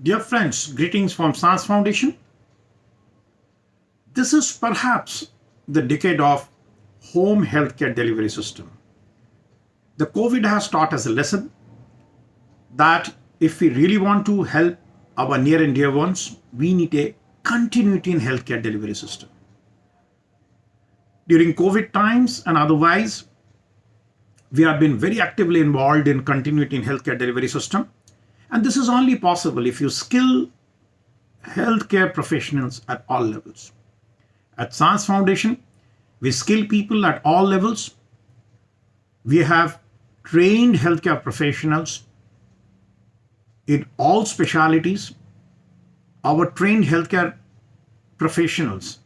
Dear friends, greetings from SAANS Foundation. This is perhaps the decade of home healthcare delivery system. The COVID has taught us a lesson that if we really want to help our near and dear ones, we need a continuity in healthcare delivery system. During COVID times and otherwise, we have been very actively involved in continuity in healthcare delivery system. And this is only possible if you skill healthcare professionals at all levels. At SAANS Foundation, we skill people at all levels. We have trained healthcare professionals in all specialities. Our trained healthcare professionals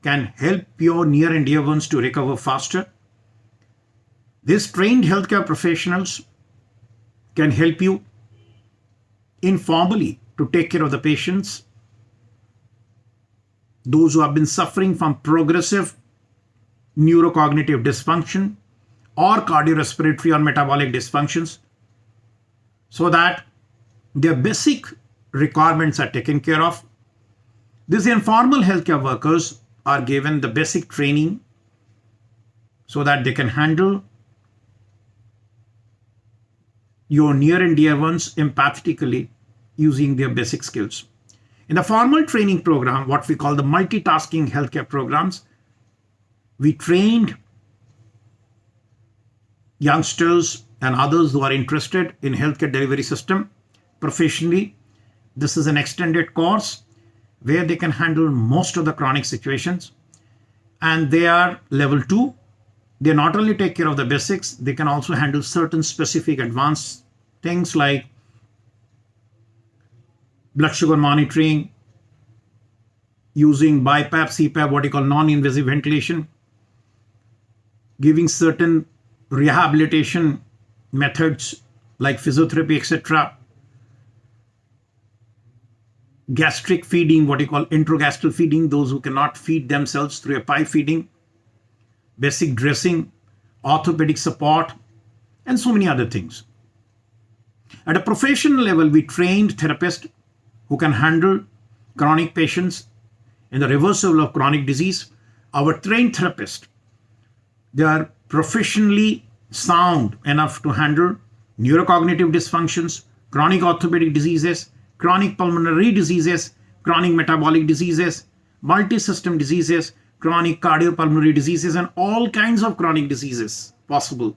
can help your near and dear ones to recover faster. These trained healthcare professionals can help you informally to take care of the patients, those who have been suffering from progressive neurocognitive dysfunction or cardiorespiratory or metabolic dysfunctions, so that their basic requirements are taken care of. These informal healthcare workers are given the basic training so that they can handle your near and dear ones empathetically using their basic skills. In the formal training program, what we call the multitasking healthcare programs, we trained youngsters and others who are interested in healthcare delivery system professionally. This is an extended course where they can handle most of the chronic situations, and they are level 2. They not only take care of the basics, they can also handle certain specific advanced things like blood sugar monitoring, using BiPAP, CPAP, what you call non-invasive ventilation, giving certain rehabilitation methods like physiotherapy, etc. Gastric feeding, what you call intragastrial feeding, those who cannot feed themselves through a pipe feeding, basic dressing, orthopedic support, and so many other things. At a professional level, we trained therapists who can handle chronic patients in the reversal of chronic disease. Our trained therapists, they are professionally sound enough to handle neurocognitive dysfunctions, chronic orthopedic diseases, chronic pulmonary diseases, chronic metabolic diseases, multi-system diseases, chronic cardiopulmonary diseases, and all kinds of chronic diseases possible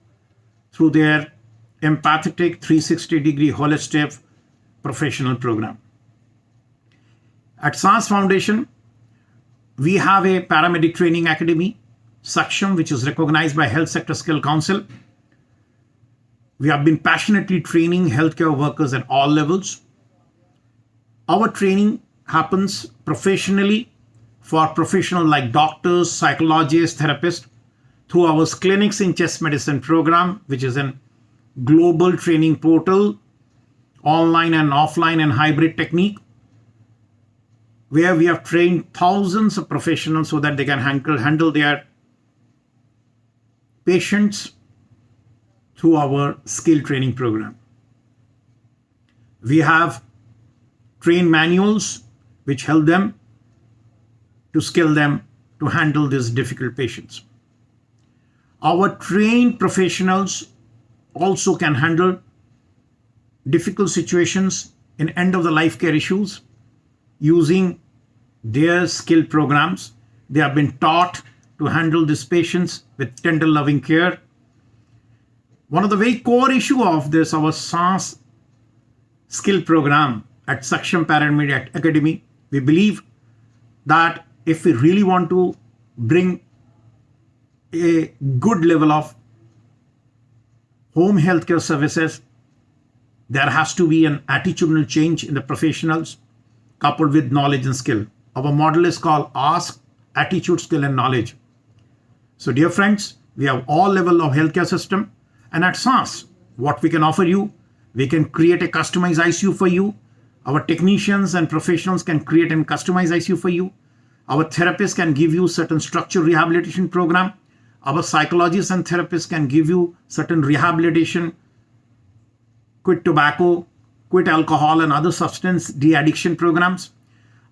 through their empathetic 360-degree holistic professional program. At SAANS Foundation, we have a paramedic training academy, Saksham, which is recognized by Health Sector Skill Council. We have been passionately training healthcare workers at all levels. Our training happens professionally for professionals like doctors, psychologists, therapists through our clinics in chest medicine program, which is a global training portal, online and offline and hybrid technique, where we have trained thousands of professionals so that they can handle their patients through our skill training program. We have trained manuals which help them to skill them to handle these difficult patients. Our trained professionals also can handle difficult situations in end of the life care issues using their skill programs. They have been taught to handle these patients with tender loving care. One of the very core issue of this, our SAANS skill program at Saksham Paramedic Academy, we believe that if we really want to bring a good level of home healthcare services, there has to be an attitudinal change in the professionals coupled with knowledge and skill. Our model is called Ask, Attitude, Skill, and Knowledge. So, dear friends, we have all level of healthcare system, and at SAANS, what we can offer you, we can create a customized ICU for you. Our technicians and professionals can create and customize ICU for you. Our therapists can give you certain structured rehabilitation program. Our psychologists and therapists can give you certain rehabilitation, quit tobacco, quit alcohol and other substance de-addiction programs.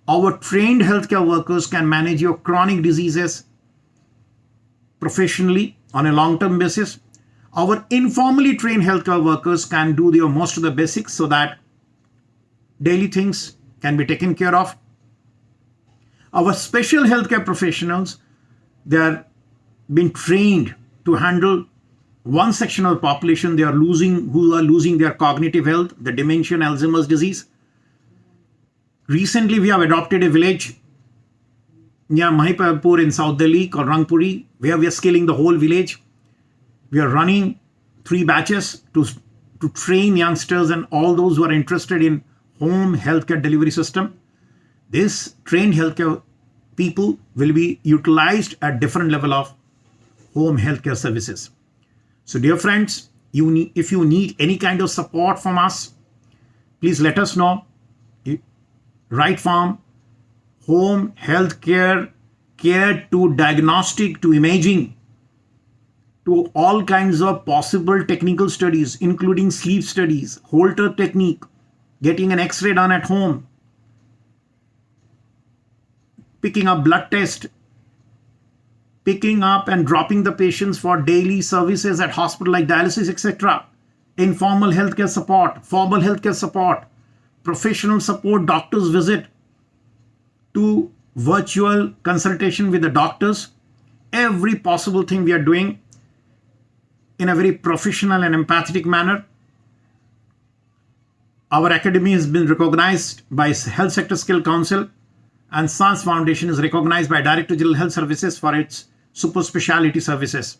Our trained healthcare workers can manage your chronic diseases professionally on a long-term basis. Our informally trained healthcare workers can do their most of the basics so that daily things can be taken care of. Our special healthcare professionals, they are being trained to handle one section of the population who are losing their cognitive health, the dementia and Alzheimer's disease. Recently, we have adopted a village near Mahipur in South Delhi called Rangpuri, where we are scaling the whole village. We are running 3 batches to train youngsters and all those who are interested in home healthcare delivery system. This trained healthcare people will be utilized at different level of home healthcare services. So dear friends, if you need any kind of support from us, please let us know. Right from home healthcare, care to diagnostic to imaging, to all kinds of possible technical studies, including sleep studies, Holter technique, getting an X-ray done at home, picking up blood test, picking up and dropping the patients for daily services at hospital like dialysis, etc. Informal healthcare support, formal healthcare support, professional support, doctor's visit, to virtual consultation with the doctors. Every possible thing we are doing in a very professional and empathetic manner. Our academy has been recognized by Health Sector Skill Council, and SAANS Foundation is recognized by Director General Health Services for its super specialty services.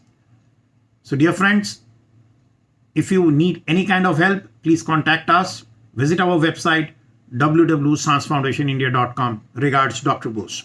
So dear friends, if you need any kind of help, please contact us. Visit our website www.sansfoundationindia.com. Regards, Dr. Bose.